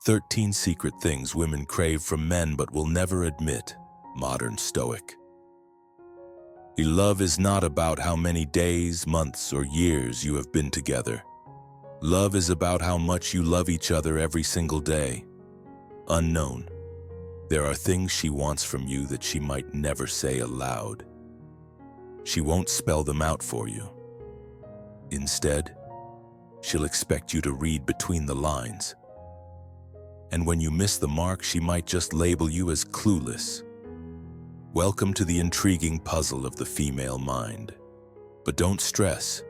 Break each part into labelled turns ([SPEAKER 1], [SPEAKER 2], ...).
[SPEAKER 1] 13 secret things women crave from men but will never admit. Modern Stoic. Love is not about how many days, months, or years you have been together. Love is about how much you love each other every single day. Unknown. There are things she wants from you that she might never say aloud. She won't spell them out for you. Instead, she'll expect you to read between the lines. And when you miss the mark, she might just label you as clueless. Welcome to the intriguing puzzle of the female mind. But don't stress,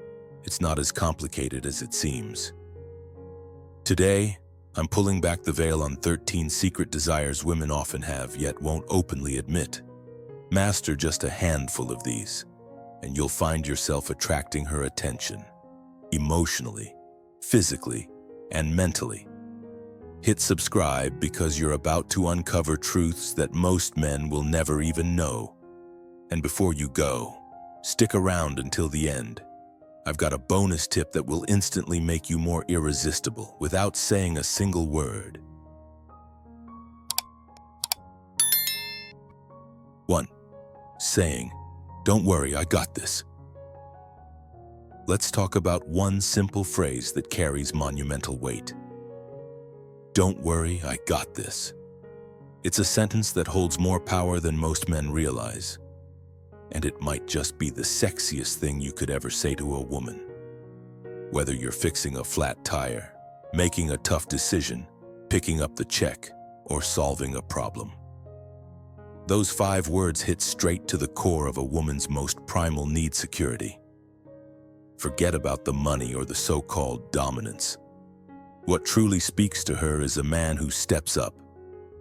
[SPEAKER 1] it's not as complicated as it seems. Today, I'm pulling back the veil on 13 secret desires women often have yet won't openly admit. Master just a handful of these, and you'll find yourself attracting her attention, emotionally, physically, and mentally. Hit subscribe because you're about to uncover truths that most men will never even know. And before you go, stick around until the end. I've got a bonus tip that will instantly make you more irresistible without saying a single word. 1. Saying, "Don't worry, I got this." Let's talk about one simple phrase that carries monumental weight. Don't worry, I got this. It's a sentence that holds more power than most men realize. And it might just be the sexiest thing you could ever say to a woman. Whether you're fixing a flat tire, making a tough decision, picking up the check, or solving a problem. Those 5 words hit straight to the core of a woman's most primal need: security. Forget about the money or the so-called dominance. What truly speaks to her is a man who steps up,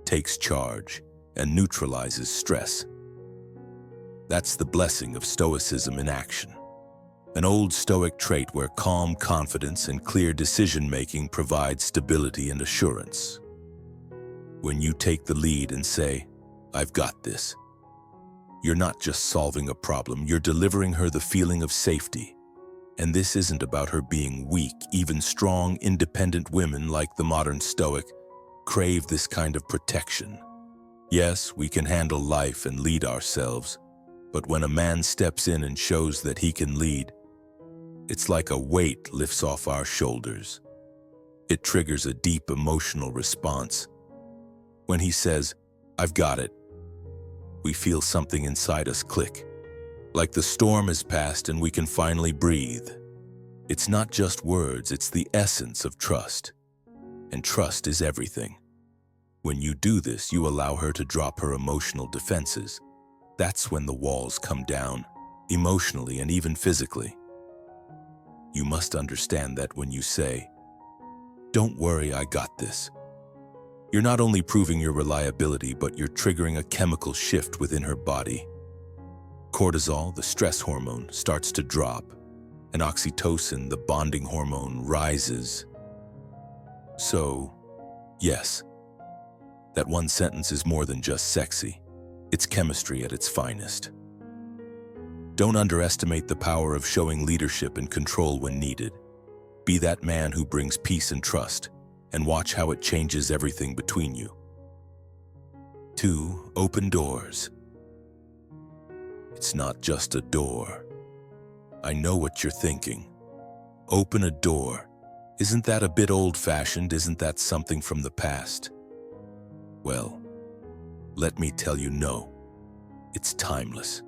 [SPEAKER 1] takes charge, and neutralizes stress. That's the blessing of Stoicism in action. An old Stoic trait where calm confidence and clear decision-making provide stability and assurance. When you take the lead and say, "I've got this," you're not just solving a problem, you're delivering her the feeling of safety. And this isn't about her being weak. Even strong, independent women like the modern Stoic crave this kind of protection. Yes, we can handle life and lead ourselves, but when a man steps in and shows that he can lead, it's like a weight lifts off our shoulders. It triggers a deep emotional response. When he says, "I've got it," we feel something inside us click. Like the storm has passed and we can finally breathe. It's not just words, it's the essence of trust. And trust is everything. When you do this, you allow her to drop her emotional defenses. That's when the walls come down, emotionally and even physically. You must understand that when you say, "Don't worry, I got this," you're not only proving your reliability, but you're triggering a chemical shift within her body. Cortisol, the stress hormone, starts to drop, and oxytocin, the bonding hormone, rises. So, yes, that one sentence is more than just sexy. It's chemistry at its finest. Don't underestimate the power of showing leadership and control when needed. Be that man who brings peace and trust, and watch how it changes everything between you. 2. Open doors. It's not just a door. I know what you're thinking. Open a door. Isn't that a bit old-fashioned? Isn't that something from the past? Well, let me tell you, no. It's timeless.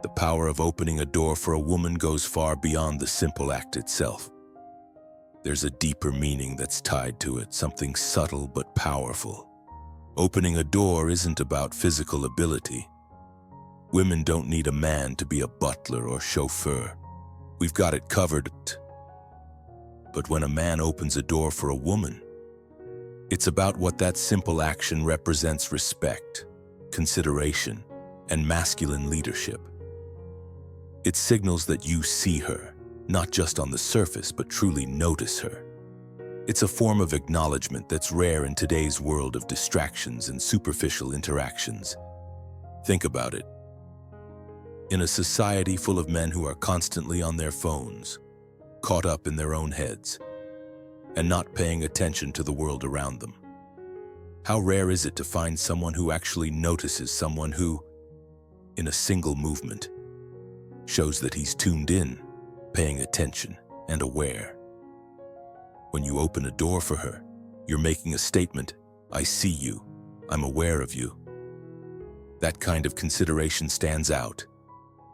[SPEAKER 1] The power of opening a door for a woman goes far beyond the simple act itself. There's a deeper meaning that's tied to it, something subtle but powerful. Opening a door isn't about physical ability. Women don't need a man to be a butler or chauffeur. We've got it covered. But when a man opens a door for a woman, it's about what that simple action represents: respect, consideration, and masculine leadership. It signals that you see her, not just on the surface, but truly notice her. It's a form of acknowledgement that's rare in today's world of distractions and superficial interactions. Think about it. In a society full of men who are constantly on their phones, caught up in their own heads, and not paying attention to the world around them. How rare is it to find someone who actually notices someone who, in a single movement, shows that he's tuned in, paying attention, and aware. When you open a door for her, you're making a statement. I see you. I'm aware of you. That kind of consideration stands out.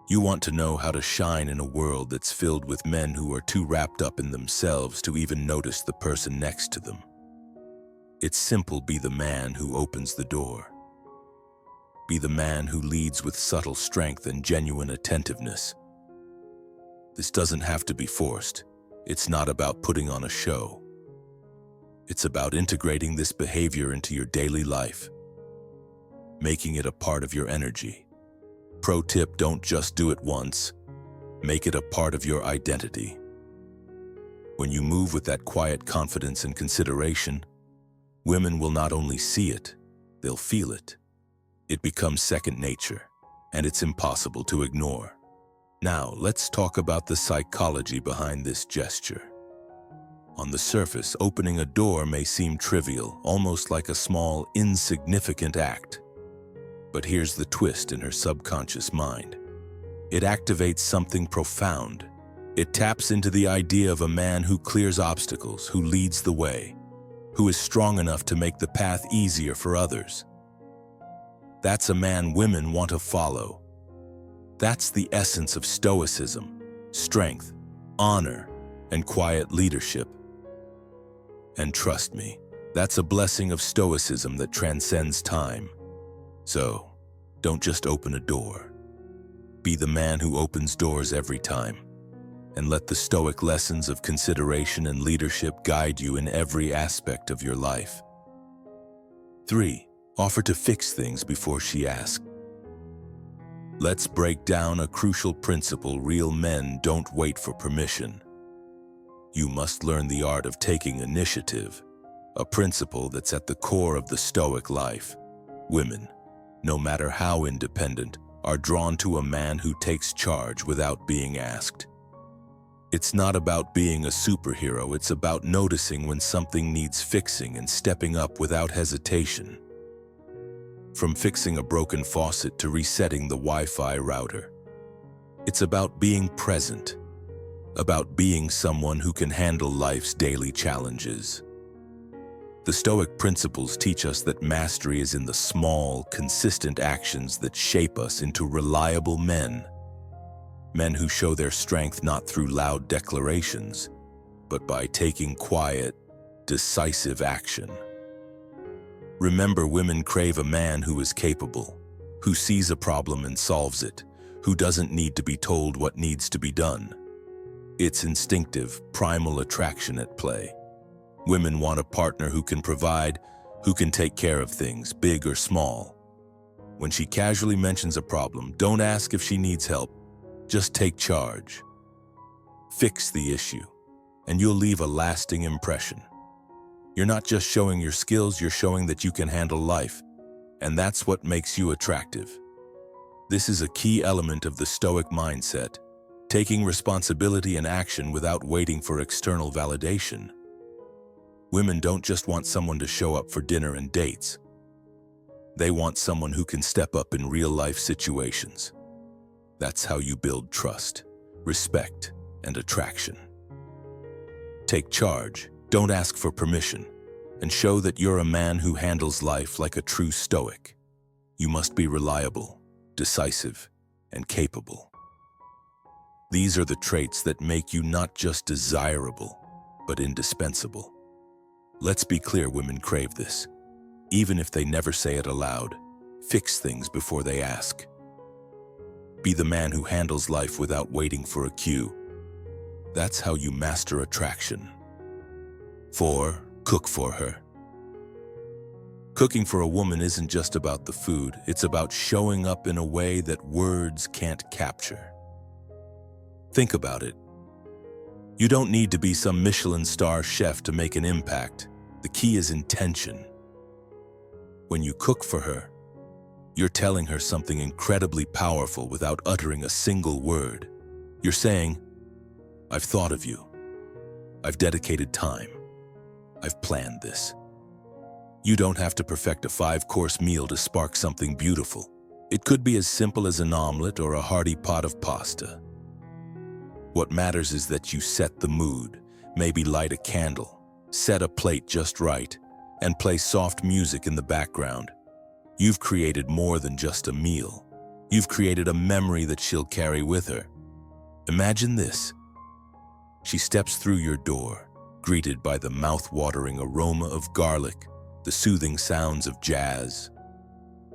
[SPEAKER 1] You want to know how to shine in a world that's filled with men who are too wrapped up in themselves to even notice the person next to them. It's simple. Be the man who opens the door. Be the man who leads with subtle strength and genuine attentiveness. This doesn't have to be forced. It's not about putting on a show. It's about integrating this behavior into your daily life, making it a part of your energy. Pro tip: don't just do it once. Make it a part of your identity. When you move with that quiet confidence and consideration, women will not only see it, they'll feel it. It becomes second nature, and it's impossible to ignore. Now, let's talk about the psychology behind this gesture. On the surface, opening a door may seem trivial, almost like a small, insignificant act. But here's the twist in her subconscious mind. It activates something profound. It taps into the idea of a man who clears obstacles, who leads the way, who is strong enough to make the path easier for others. That's a man women want to follow. That's the essence of Stoicism: strength, honor, and quiet leadership. And trust me, that's a blessing of Stoicism that transcends time. So, don't just open a door. Be the man who opens doors every time, and let the Stoic lessons of consideration and leadership guide you in every aspect of your life. 3. Offer to fix things before she asks. Let's break down a crucial principle. Real men don't wait for permission. You must learn the art of taking initiative, a principle that's at the core of the Stoic life. Women, no matter how independent, are drawn to a man who takes charge without being asked. It's not about being a superhero, it's about noticing when something needs fixing and stepping up without hesitation. From fixing a broken faucet to resetting the Wi-Fi router. It's about being present, about being someone who can handle life's daily challenges. The Stoic principles teach us that mastery is in the small, consistent actions that shape us into reliable men. Men who show their strength not through loud declarations, but by taking quiet, decisive action. Remember, women crave a man who is capable, who sees a problem and solves it, who doesn't need to be told what needs to be done. It's instinctive, primal attraction at play. Women want a partner who can provide, who can take care of things, big or small. When she casually mentions a problem, don't ask if she needs help. Just take charge. Fix the issue, and you'll leave a lasting impression. You're not just showing your skills, you're showing that you can handle life, and that's what makes you attractive. This is a key element of the Stoic mindset, taking responsibility and action without waiting for external validation. Women don't just want someone to show up for dinner and dates. They want someone who can step up in real-life situations. That's how you build trust, respect, and attraction. Take charge. Don't ask for permission, and show that you're a man who handles life like a true Stoic. You must be reliable, decisive, and capable. These are the traits that make you not just desirable, but indispensable. Let's be clear, women crave this. Even if they never say it aloud, fix things before they ask. Be the man who handles life without waiting for a cue. That's how you master attraction. 4. Cook for her. Cooking for a woman isn't just about the food, it's about showing up in a way that words can't capture. Think about it. You don't need to be some Michelin star chef to make an impact. The key is intention. When you cook for her, you're telling her something incredibly powerful without uttering a single word. You're saying, I've thought of you. I've dedicated time. I've planned this. You don't have to perfect a 5-course meal to spark something beautiful. It could be as simple as an omelet or a hearty pot of pasta. What matters is that you set the mood, maybe light a candle, set a plate just right, and play soft music in the background. You've created more than just a meal. You've created a memory that she'll carry with her. Imagine this. She steps through your door, greeted by the mouth-watering aroma of garlic, the soothing sounds of jazz.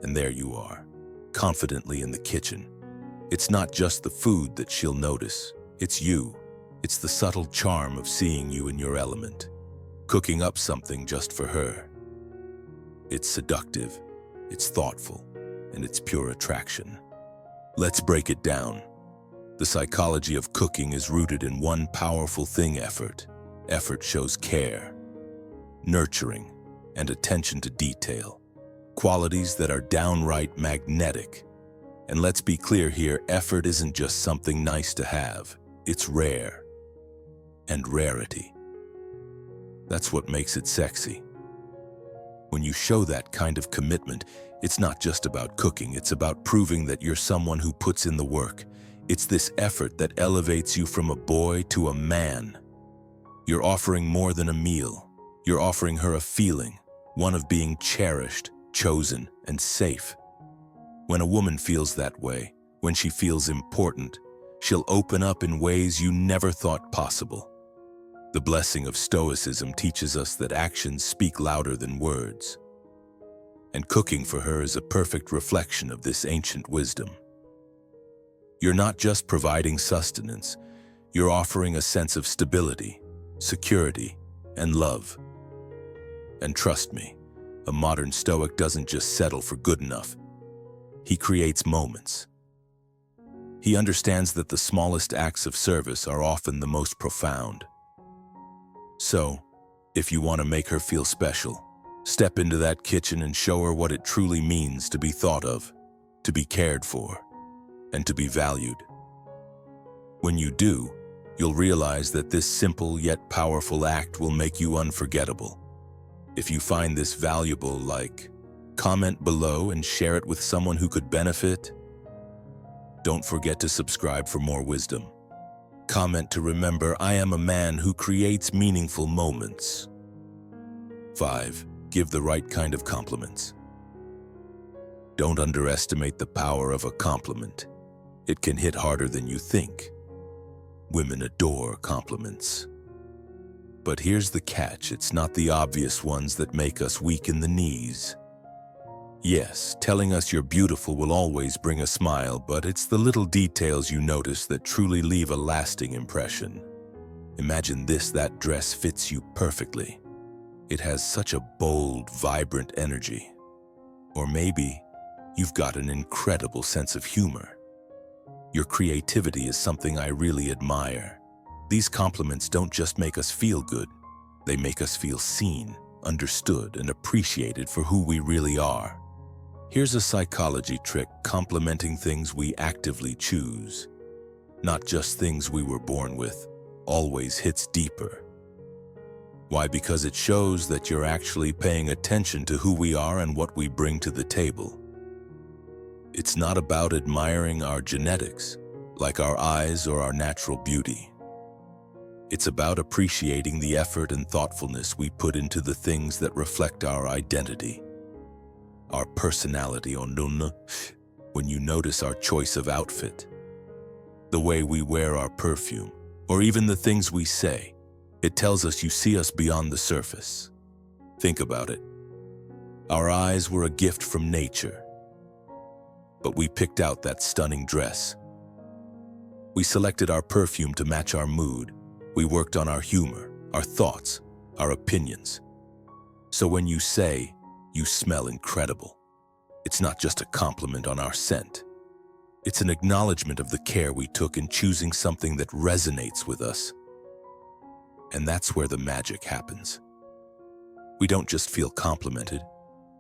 [SPEAKER 1] And there you are, confidently in the kitchen. It's not just the food that she'll notice. It's you. It's the subtle charm of seeing you in your element, cooking up something just for her. It's seductive, it's thoughtful, and it's pure attraction. Let's break it down. The psychology of cooking is rooted in one powerful thing: effort. Effort shows care, nurturing, and attention to detail, qualities that are downright magnetic. And let's be clear here, effort isn't just something nice to have, it's rare. And rarity, that's what makes it sexy. When you show that kind of commitment, it's not just about cooking, it's about proving that you're someone who puts in the work. It's this effort that elevates you from a boy to a man. You're offering more than a meal. You're offering her a feeling, one of being cherished, chosen, and safe. When a woman feels that way, when she feels important, she'll open up in ways you never thought possible. The Blessing of Stoicism teaches us that actions speak louder than words. And cooking for her is a perfect reflection of this ancient wisdom. You're not just providing sustenance, you're offering a sense of stability, security, and love. And trust me, a modern Stoic doesn't just settle for good enough. He creates moments. He understands that the smallest acts of service are often the most profound. So, if you want to make her feel special, step into that kitchen and show her what it truly means to be thought of, to be cared for, and to be valued. When you do, you'll realize that this simple yet powerful act will make you unforgettable. If you find this valuable, comment below and share it with someone who could benefit. Don't forget to subscribe for more wisdom. Comment to remember, I am a man who creates meaningful moments. 5. Give the right kind of compliments. Don't underestimate the power of a compliment. It can hit harder than you think. Women adore compliments. But here's the catch, it's not the obvious ones that make us weak in the knees. Yes, telling us you're beautiful will always bring a smile, but it's the little details you notice that truly leave a lasting impression. Imagine this: that dress fits you perfectly. It has such a bold, vibrant energy. Or maybe you've got an incredible sense of humor. Your creativity is something I really admire. These compliments don't just make us feel good, they make us feel seen, understood, and appreciated for who we really are. Here's a psychology trick: complimenting things we actively choose, not just things we were born with, always hits deeper. Why? Because it shows that you're actually paying attention to who we are and what we bring to the table. It's not about admiring our genetics, like our eyes or our natural beauty. It's about appreciating the effort and thoughtfulness we put into the things that reflect our identity, our personality. When you notice our choice of outfit, the way we wear our perfume, or even the things we say, it tells us you see us beyond the surface. Think about it. Our eyes were a gift from nature, but we picked out that stunning dress. We selected our perfume to match our mood. We worked on our humor, our thoughts, our opinions. So when you say, "You smell incredible," it's not just a compliment on our scent. It's an acknowledgement of the care we took in choosing something that resonates with us. And that's where the magic happens. We don't just feel complimented,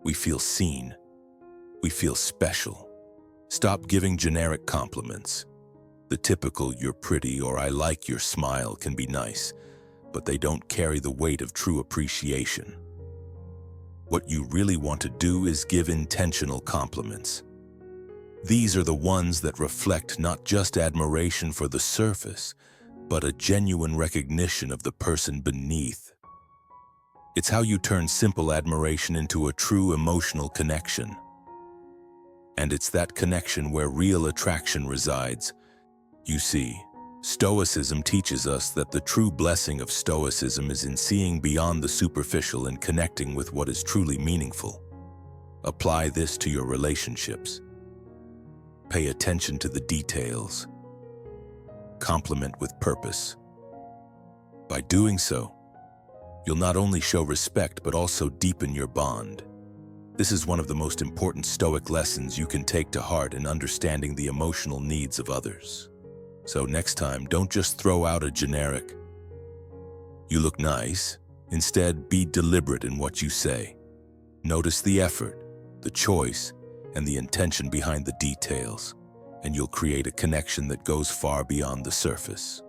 [SPEAKER 1] we feel seen. We feel special. Stop giving generic compliments. The typical "you're pretty" or "I like your smile" can be nice, but they don't carry the weight of true appreciation. What you really want to do is give intentional compliments. These are the ones that reflect not just admiration for the surface, but a genuine recognition of the person beneath. It's how you turn simple admiration into a true emotional connection. And it's that connection where real attraction resides. You see, Stoicism teaches us that the true blessing of Stoicism is in seeing beyond the superficial and connecting with what is truly meaningful. Apply this to your relationships. Pay attention to the details. Compliment with purpose. By doing so, you'll not only show respect but also deepen your bond. This is one of the most important Stoic lessons you can take to heart in understanding the emotional needs of others. So next time, don't just throw out a generic, "You look nice." Instead, be deliberate in what you say. Notice the effort, the choice, and the intention behind the details, and you'll create a connection that goes far beyond the surface.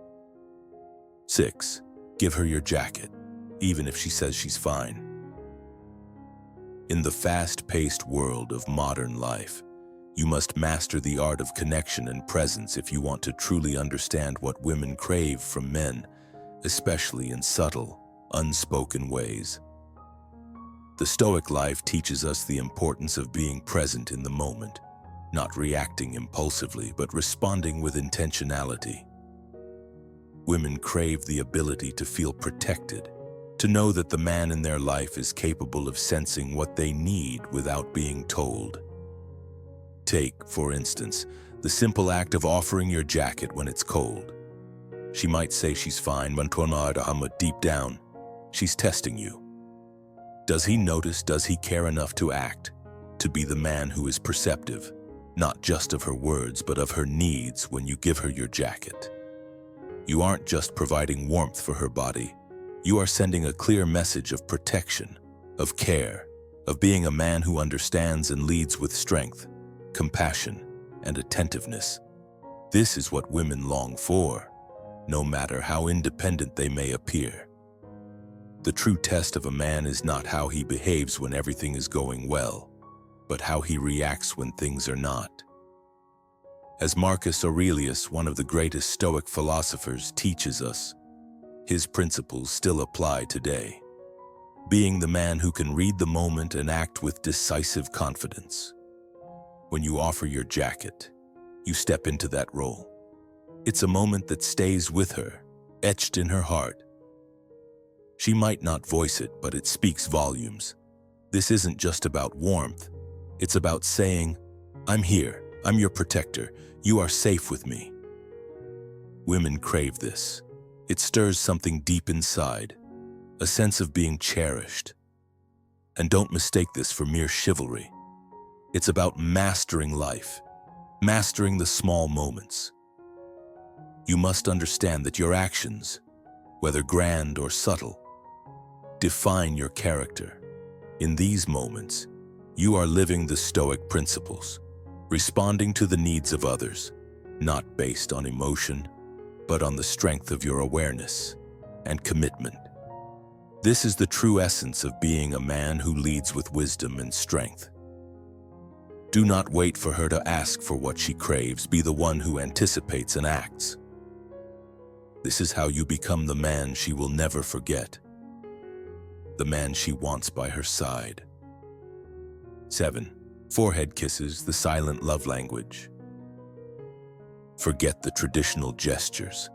[SPEAKER 1] 6. Give her your jacket, even if she says she's fine. In the fast-paced world of modern life, you must master the art of connection and presence if you want to truly understand what women crave from men, especially in subtle, unspoken ways. The Stoic life teaches us the importance of being present in the moment, not reacting impulsively, but responding with intentionality. Women crave the ability to feel protected, to know that the man in their life is capable of sensing what they need without being told. Take, for instance, the simple act of offering your jacket when it's cold. She might say she's fine, but deep down, she's testing you. Does he notice? Does he care enough to act, to be the man who is perceptive, not just of her words, but of her needs when you give her your jacket? You aren't just providing warmth for her body. You are sending a clear message of protection, of care, of being a man who understands and leads with strength, compassion, and attentiveness. This is what women long for, no matter how independent they may appear. The true test of a man is not how he behaves when everything is going well, but how he reacts when things are not. As Marcus Aurelius, one of the greatest Stoic philosophers, teaches us, his principles still apply today. Being the man who can read the moment and act with decisive confidence. When you offer your jacket, you step into that role. It's a moment that stays with her, etched in her heart. She might not voice it, but it speaks volumes. This isn't just about warmth. It's about saying, "I'm here, I'm your protector, you are safe with me." Women crave this. It stirs something deep inside, a sense of being cherished. And don't mistake this for mere chivalry. It's about mastering life, mastering the small moments. You must understand that your actions, whether grand or subtle, define your character. In these moments, you are living the Stoic principles, responding to the needs of others, not based on emotion, but on the strength of your awareness and commitment. This is the true essence of being a man who leads with wisdom and strength. Do not wait for her to ask for what she craves. Be the one who anticipates and acts. This is how you become the man she will never forget, the man she wants by her side. 7. Forehead kisses, the silent love language. Forget the traditional gestures.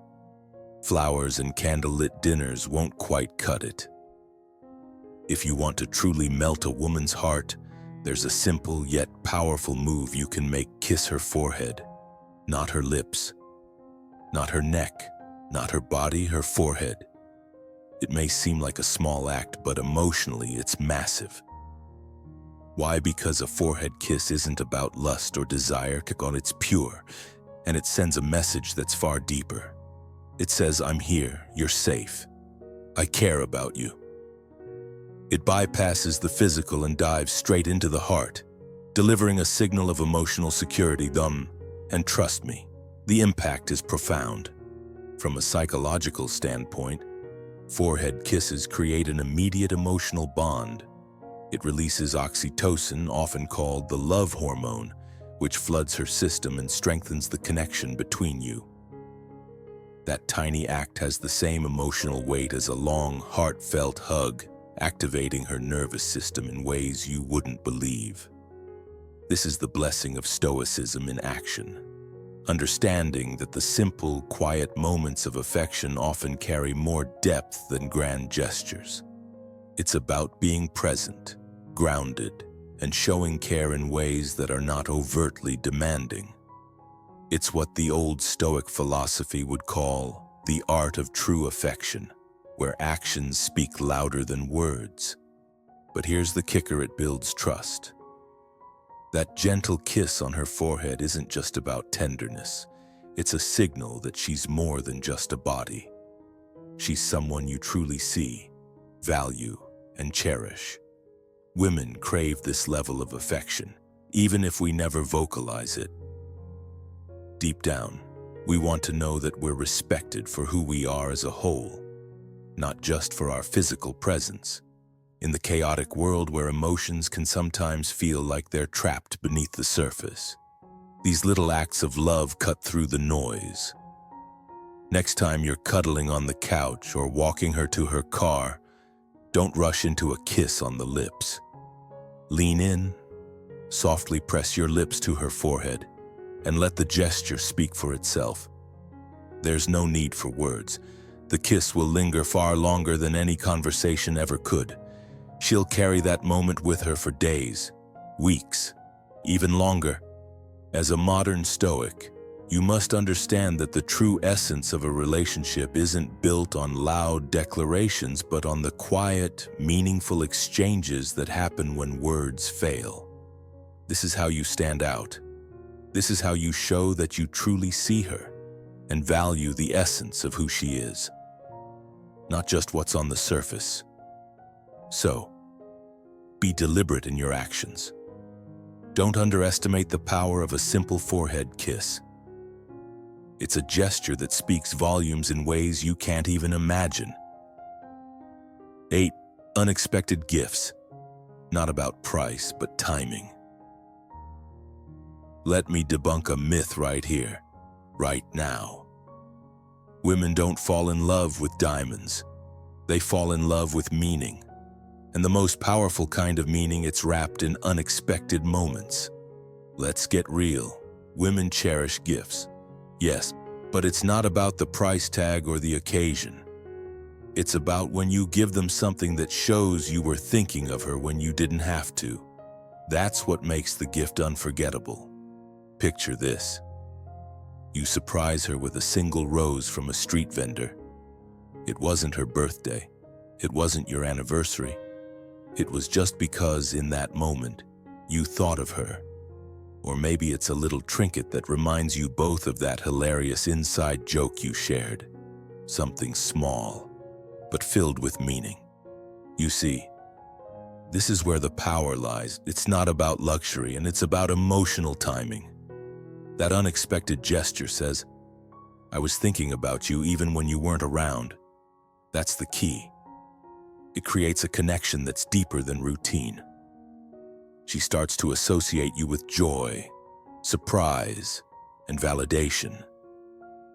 [SPEAKER 1] Flowers and candlelit dinners won't quite cut it. If you want to truly melt a woman's heart, there's a simple yet powerful move you can make. Kiss her forehead, not her lips, not her neck, not her body, her forehead. It may seem like a small act, but emotionally it's massive. Why? Because a forehead kiss isn't about lust or desire. It's pure, and it sends a message that's far deeper. It says, "I'm here, you're safe, I care about you." It bypasses the physical and dives straight into the heart, delivering a signal of emotional security. And trust me, the impact is profound. From a psychological standpoint, Forehead kisses create an immediate emotional bond. It releases oxytocin, often called the love hormone, which floods her system and strengthens the connection between you. That tiny act has the same emotional weight as a long, heartfelt hug, activating her nervous system in ways you wouldn't believe. This is the blessing of Stoicism in action. Understanding that the simple, quiet moments of affection often carry more depth than grand gestures. It's about being present, grounded, and showing care in ways that are not overtly demanding. It's what the old Stoic philosophy would call the art of true affection, where actions speak louder than words. But here's the kicker: it builds trust. That gentle kiss on her forehead isn't just about tenderness. It's a signal that she's more than just a body. She's someone you truly see, value, and cherish. Women crave this level of affection, even if we never vocalize it. Deep down, we want to know that we're respected for who we are as a whole, not just for our physical presence. In the chaotic world where emotions can sometimes feel like they're trapped beneath the surface, these little acts of love cut through the noise. Next time you're cuddling on the couch or walking her to her car, don't rush into a kiss on the lips. Lean in, softly press your lips to her forehead, and let the gesture speak for itself. There's no need for words. The kiss will linger far longer than any conversation ever could. She'll carry that moment with her for days, weeks, even longer. As a modern Stoic, you must understand that the true essence of a relationship isn't built on loud declarations, but on the quiet, meaningful exchanges that happen when words fail. This is how you stand out. This is how you show that you truly see her and value the essence of who she is, not just what's on the surface. So, be deliberate in your actions. Don't underestimate the power of a simple forehead kiss. It's a gesture that speaks volumes in ways you can't even imagine. 8. Unexpected gifts. Not about price, but timing. Let me debunk a myth right here, right now. Women don't fall in love with diamonds. They fall in love with meaning. And the most powerful kind of meaning, it's wrapped in unexpected moments. Let's get real. Women cherish gifts. Yes, but it's not about the price tag or the occasion. It's about when you give them something that shows you were thinking of her when you didn't have to. That's what makes the gift unforgettable. Picture this. You surprise her with a single rose from a street vendor. It wasn't her birthday. It wasn't your anniversary. It was just because in that moment, you thought of her. Or maybe it's a little trinket that reminds you both of that hilarious inside joke you shared. Something small, but filled with meaning. You see, this is where the power lies. It's not about luxury, and it's about emotional timing. That unexpected gesture says, "I was thinking about you even when you weren't around." That's the key. It creates a connection that's deeper than routine. She starts to associate you with joy, surprise, and validation.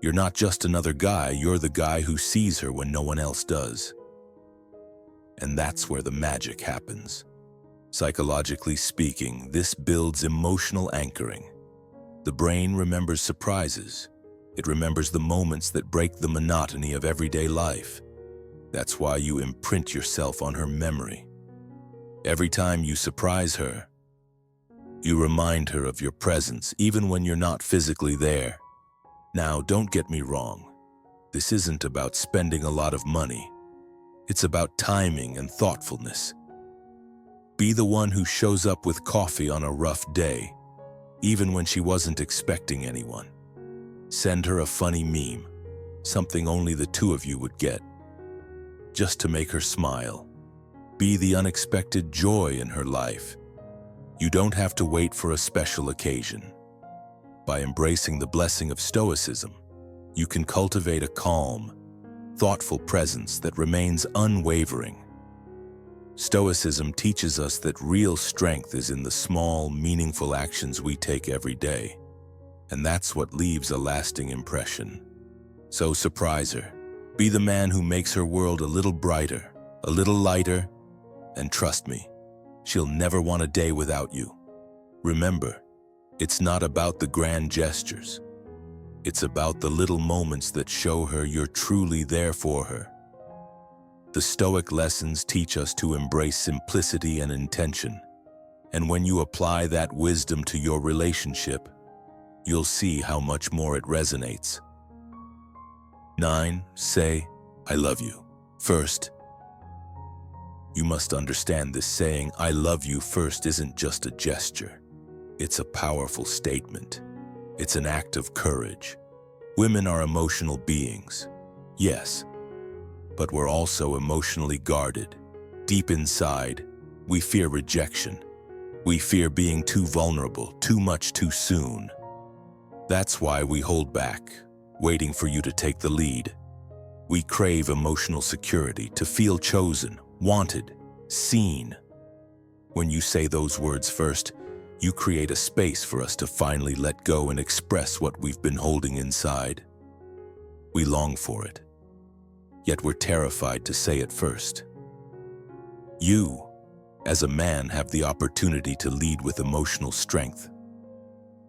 [SPEAKER 1] You're not just another guy, you're the guy who sees her when no one else does. And that's where the magic happens. Psychologically speaking, this builds emotional anchoring. The brain remembers surprises. It remembers the moments that break the monotony of everyday life. That's why you imprint yourself on her memory. Every time you surprise her, you remind her of your presence, even when you're not physically there. Now, don't get me wrong. This isn't about spending a lot of money. It's about timing and thoughtfulness. Be the one who shows up with coffee on a rough day, even when she wasn't expecting anyone. Send her a funny meme, something only the two of you would get, just to make her smile. Be the unexpected joy in her life. You don't have to wait for a special occasion. By embracing the blessing of Stoicism, you can cultivate a calm, thoughtful presence that remains unwavering. Stoicism teaches us that real strength is in the small, meaningful actions we take every day, and that's what leaves a lasting impression. So surprise her. Be the man who makes her world a little brighter, a little lighter, and trust me, she'll never want a day without you. Remember, it's not about the grand gestures. It's about the little moments that show her you're truly there for her. The Stoic lessons teach us to embrace simplicity and intention, and when you apply that wisdom to your relationship, you'll see how much more it resonates. 9. Say, I love you. First. You must understand this saying, I love you first, isn't just a gesture. It's a powerful statement. It's an act of courage. Women are emotional beings, yes, but we're also emotionally guarded. Deep inside, we fear rejection. We fear being too vulnerable, too much too soon. That's why we hold back, waiting for you to take the lead. We crave emotional security, to feel chosen, wanted, seen. When you say those words first, you create a space for us to finally let go and express what we've been holding inside. We long for it, yet we're terrified to say it first. You, as a man, have the opportunity to lead with emotional strength.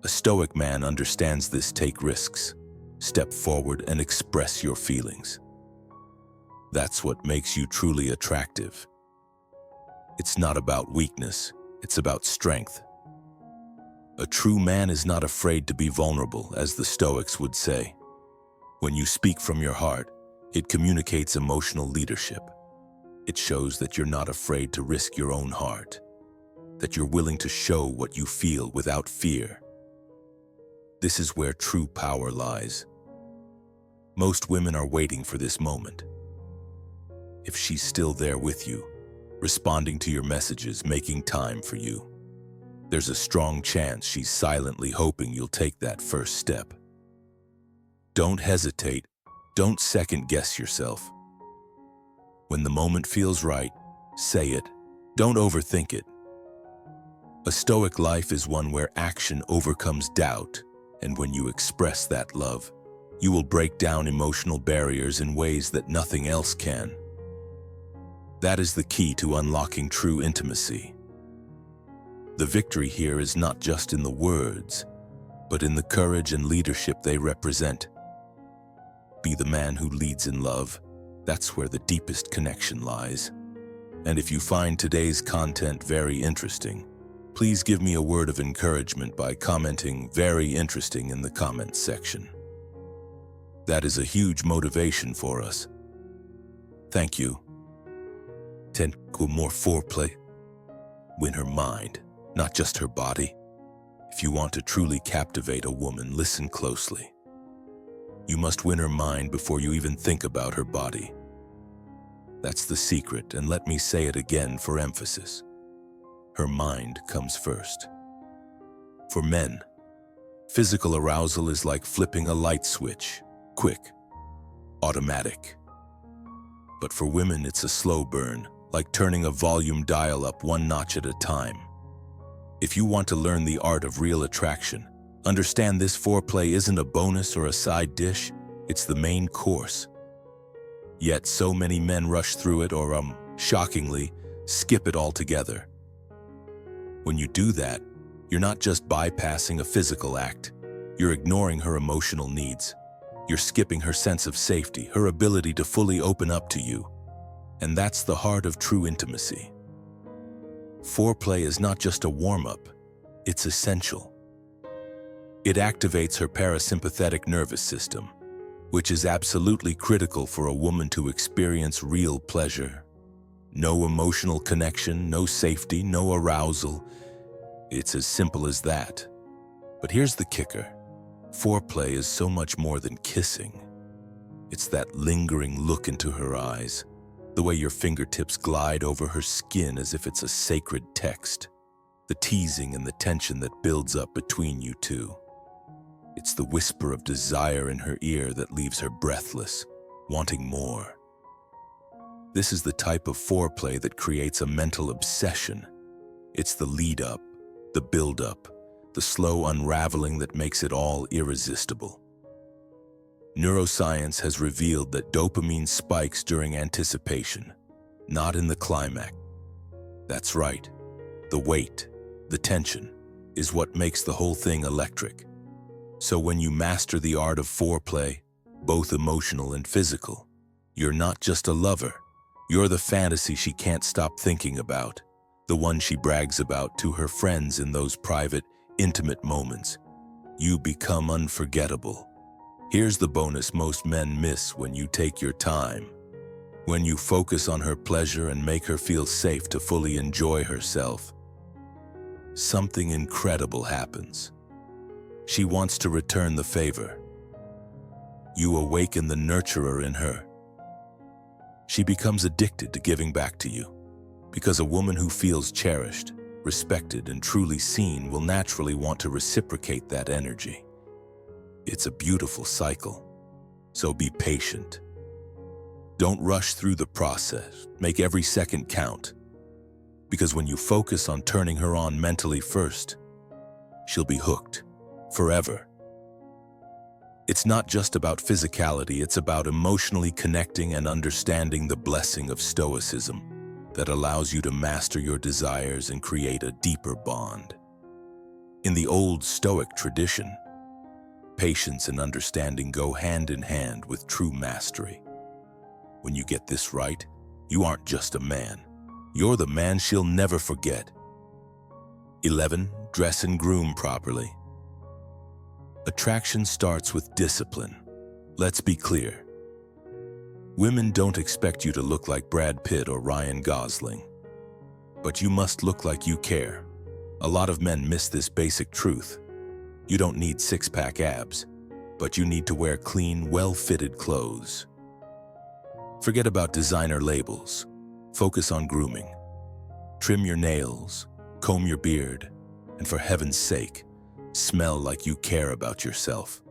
[SPEAKER 1] A Stoic man understands this. Take risks, step forward and express your feelings. That's what makes you truly attractive. It's not about weakness, it's about strength. A true man is not afraid to be vulnerable, as the Stoics would say. When you speak from your heart, it communicates emotional leadership. It shows that you're not afraid to risk your own heart, that you're willing to show what you feel without fear. This is where true power lies. Most women are waiting for this moment. If she's still there with you, responding to your messages, making time for you, there's a strong chance she's silently hoping you'll take that first step. Don't hesitate. Don't second-guess yourself. When the moment feels right, say it. Don't overthink it. A Stoic life is one where action overcomes doubt, and when you express that love, you will break down emotional barriers in ways that nothing else can. That is the key to unlocking true intimacy. The victory here is not just in the words, but in the courage and leadership they represent. Be the man who leads in love. That's where the deepest connection lies. And if you find today's content very interesting, please give me a word of encouragement by commenting "very interesting" in the comments section. That is a huge motivation for us. Thank you. 10. More foreplay. Win her mind, not just her body. If you want to truly captivate a woman, listen closely. You must win her mind before you even think about her body. That's the secret, and let me say it again for emphasis. Her mind comes first. For men, physical arousal is like flipping a light switch, quick, automatic. But for women, it's a slow burn, like turning a volume dial up one notch at a time. If you want to learn the art of real attraction, understand this: foreplay isn't a bonus or a side dish, it's the main course. Yet so many men rush through it or, shockingly, skip it altogether. When you do that, you're not just bypassing a physical act, you're ignoring her emotional needs. You're skipping her sense of safety, her ability to fully open up to you. And that's the heart of true intimacy. Foreplay is not just a warm-up, it's essential. It activates her parasympathetic nervous system, which is absolutely critical for a woman to experience real pleasure. No emotional connection, no safety, no arousal. It's as simple as that. But here's the kicker. Foreplay is so much more than kissing. It's that lingering look into her eyes, the way your fingertips glide over her skin as if it's a sacred text, the teasing and the tension that builds up between you two. It's the whisper of desire in her ear that leaves her breathless, wanting more. This is the type of foreplay that creates a mental obsession. It's the lead-up, the build-up, the slow unraveling that makes it all irresistible. Neuroscience has revealed that dopamine spikes during anticipation, not in the climax. That's right. The wait, the tension, is what makes the whole thing electric. So when you master the art of foreplay, both emotional and physical, you're not just a lover. You're the fantasy she can't stop thinking about, the one she brags about to her friends in those private, intimate moments. You become unforgettable. Here's the bonus most men miss when you take your time. When you focus on her pleasure and make her feel safe to fully enjoy herself, something incredible happens. She wants to return the favor. You awaken the nurturer in her. She becomes addicted to giving back to you, because a woman who feels cherished, respected, and truly seen will naturally want to reciprocate that energy. It's a beautiful cycle, so be patient. Don't rush through the process. Make every second count, because when you focus on turning her on mentally first, she'll be hooked forever. It's not just about physicality, it's about emotionally connecting and understanding the blessing of Stoicism that allows you to master your desires and create a deeper bond. In the old Stoic tradition, patience and understanding go hand in hand with true mastery. When you get this right, you aren't just a man. You're the man she'll never forget. 11. Dress and groom properly. Attraction starts with discipline. Let's be clear. Women don't expect you to look like Brad Pitt or Ryan Gosling, but you must look like you care. A lot of men miss this basic truth. You don't need six-pack abs, but you need to wear clean, well-fitted clothes. Forget about designer labels. Focus on grooming. Trim your nails, comb your beard, and for heaven's sake, smell like you care about yourself.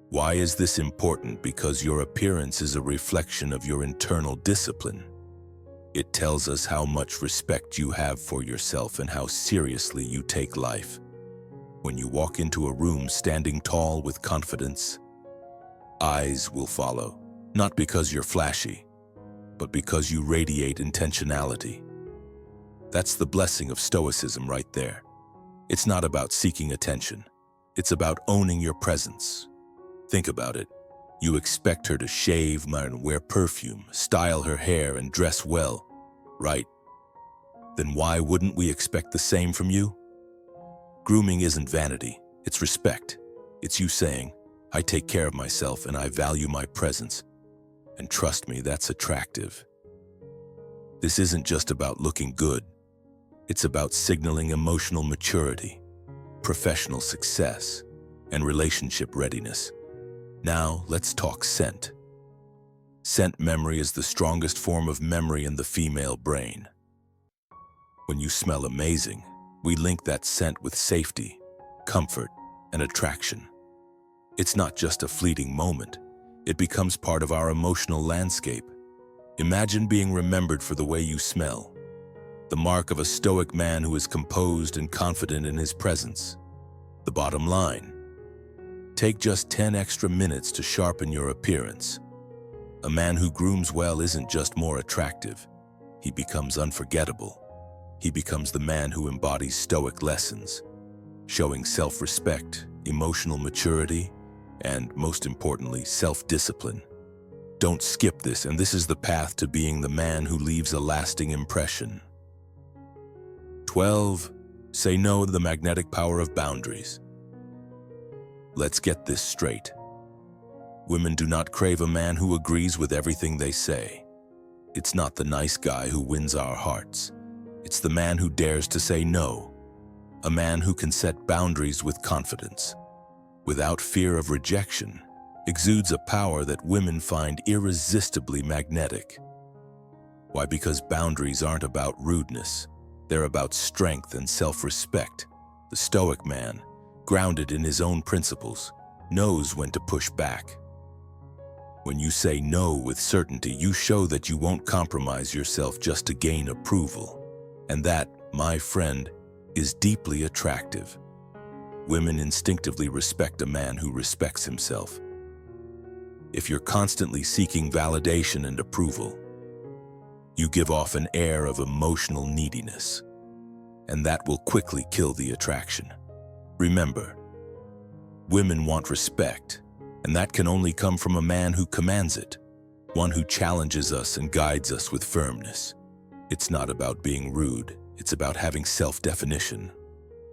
[SPEAKER 1] Why is this important? Because your appearance is a reflection of your internal discipline. It tells us how much respect you have for yourself and how seriously you take life. When you walk into a room standing tall with confidence, eyes will follow, not because you're flashy, but because you radiate intentionality. That's the blessing of Stoicism right there. It's not about seeking attention. It's about owning your presence. Think about it. You expect her to shave and wear perfume, style her hair, and dress well, right? Then why wouldn't we expect the same from you? Grooming isn't vanity, it's respect. It's you saying, I take care of myself and I value my presence. And trust me, that's attractive. This isn't just about looking good. It's about signaling emotional maturity, professional success, and relationship readiness. Now, let's talk scent. Scent memory is the strongest form of memory in the female brain. When you smell amazing, we link that scent with safety, comfort, and attraction. It's not just a fleeting moment. It becomes part of our emotional landscape. Imagine being remembered for the way you smell. The mark of a stoic man who is composed and confident in his presence. The bottom line: take just 10 extra minutes to sharpen your appearance. A man who grooms well isn't just more attractive. He becomes unforgettable. He becomes the man who embodies Stoic lessons, showing self-respect, emotional maturity, and, most importantly, self-discipline. Don't skip this, and this is the path to being the man who leaves a lasting impression. 12. Say no to the magnetic power of boundaries. Let's get this straight. Women do not crave a man who agrees with everything they say. It's not the nice guy who wins our hearts. It's the man who dares to say no. A man who can set boundaries with confidence, without fear of rejection, exudes a power that women find irresistibly magnetic. Why? Because boundaries aren't about rudeness. They're about strength and self-respect. The Stoic man, grounded in his own principles, knows when to push back. When you say no with certainty, you show that you won't compromise yourself just to gain approval. And that, my friend, is deeply attractive. Women instinctively respect a man who respects himself. If you're constantly seeking validation and approval, you give off an air of emotional neediness, and that will quickly kill the attraction. Remember, women want respect, and that can only come from a man who commands it, one who challenges us and guides us with firmness. It's not about being rude, it's about having self-definition.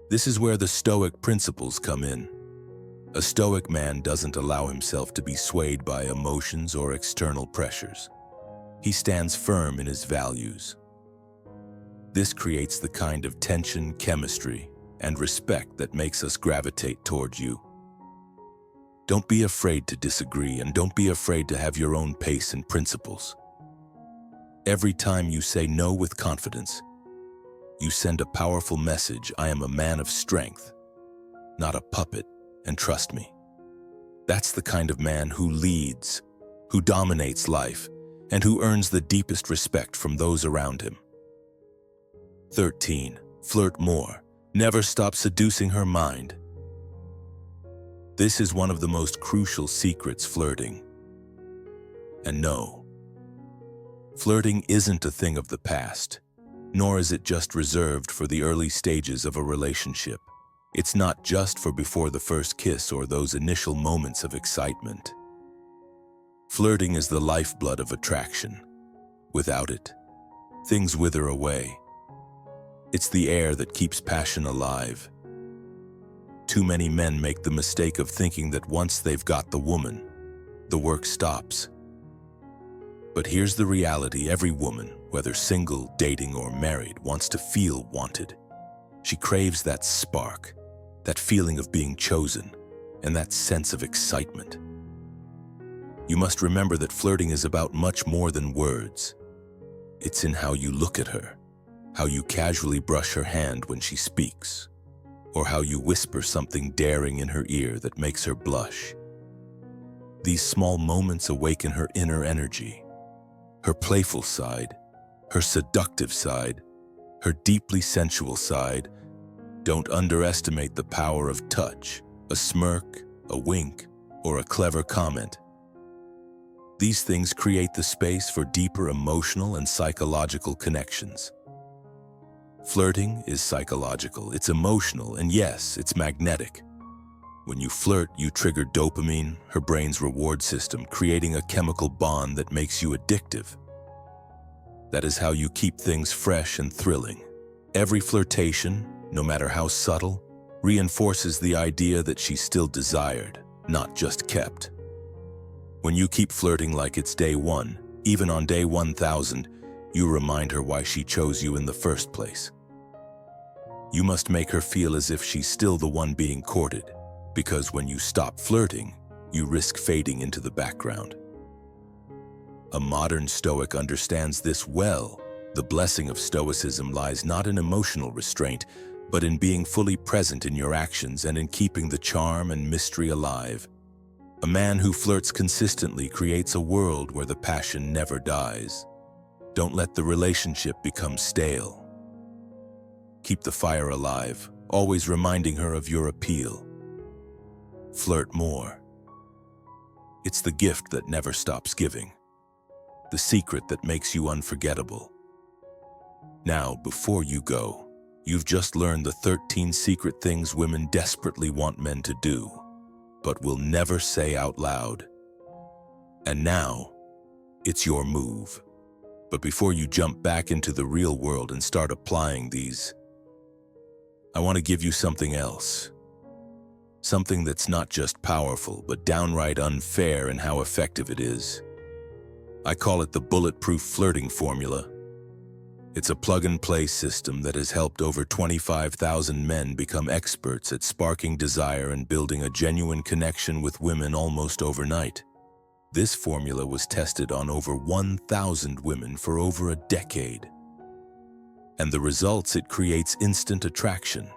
[SPEAKER 1] This is where the Stoic principles come in. A Stoic man doesn't allow himself to be swayed by emotions or external pressures. He stands firm in his values. This creates the kind of tension, chemistry, and respect that makes us gravitate towards you. Don't be afraid to disagree, and don't be afraid to have your own pace and principles. Every time you say no with confidence, you send a powerful message: I am a man of strength, not a puppet, and trust me. That's the kind of man who leads, who dominates life, and who earns the deepest respect from those around him. 13. Flirt more. Never stop seducing her mind. This is one of the most crucial secrets flirting. And no, flirting isn't a thing of the past, nor is it just reserved for the early stages of a relationship. It's not just for before the first kiss or those initial moments of excitement. Flirting is the lifeblood of attraction. Without it, things wither away. It's the air that keeps passion alive. Too many men make the mistake of thinking that once they've got the woman, the work stops. But here's the reality: every woman, whether single, dating, or married, wants to feel wanted. She craves that spark, that feeling of being chosen, and that sense of excitement. You must remember that flirting is about much more than words. It's in how you look at her, how you casually brush her hand when she speaks, or how you whisper something daring in her ear that makes her blush. These small moments awaken her inner energy, her playful side, her seductive side, her deeply sensual side. Don't underestimate the power of touch, a smirk, a wink, or a clever comment. These things create the space for deeper emotional and psychological connections. Flirting is psychological, it's emotional, and yes, it's magnetic. When you flirt, you trigger dopamine, her brain's reward system, creating a chemical bond that makes you addictive. That is how you keep things fresh and thrilling. Every flirtation, no matter how subtle, reinforces the idea that she's still desired, not just kept. When you keep flirting like it's day one, even on day 1000, you remind her why she chose you in the first place. You must make her feel as if she's still the one being courted, because when you stop flirting, you risk fading into the background. A modern Stoic understands this well. The blessing of Stoicism lies not in emotional restraint, but in being fully present in your actions and in keeping the charm and mystery alive. A man who flirts consistently creates a world where the passion never dies. Don't let the relationship become stale. Keep the fire alive, always reminding her of your appeal. Flirt more. It's the gift that never stops giving, the secret that makes you unforgettable. Now, before you go, you've just learned the 13 secret things women desperately want men to do, but will never say out loud. And now, it's your move. But before you jump back into the real world and start applying these, I want to give you something else. Something that's not just powerful, but downright unfair in how effective it is. I call it the bulletproof flirting formula. It's a plug-and-play system that has helped over 25,000 men become experts at sparking desire and building a genuine connection with women almost overnight. This formula was tested on over 1,000 women for over a decade. And the results: it creates instant attraction,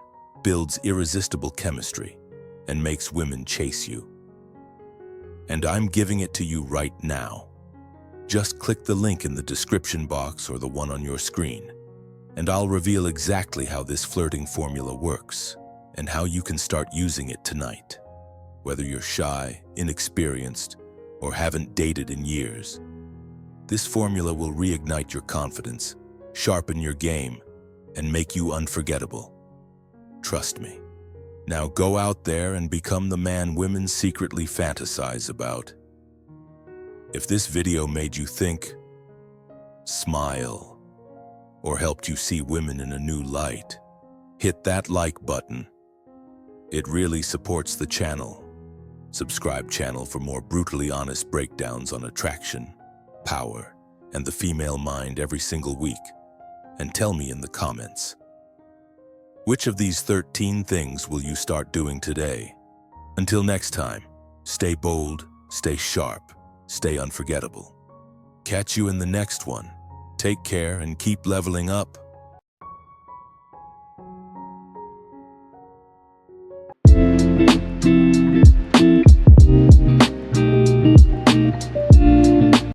[SPEAKER 1] builds irresistible chemistry, and makes women chase you. And I'm giving it to you right now. Just click the link in the description box or the one on your screen, and I'll reveal exactly how this flirting formula works and how you can start using it tonight. Whether you're shy, inexperienced, or haven't dated in years, this formula will reignite your confidence, sharpen your game, and make you unforgettable. Trust me. Now go out there and become the man women secretly fantasize about. If this video made you think, smile, or helped you see women in a new light, hit that like button. It really supports the channel. Subscribe channel for more brutally honest breakdowns on attraction, power, and the female mind every single week. And tell me in the comments, which of these 13 things will you start doing today? Until next time, stay bold, stay sharp, stay unforgettable. Catch you in the next one. Take care and keep leveling up.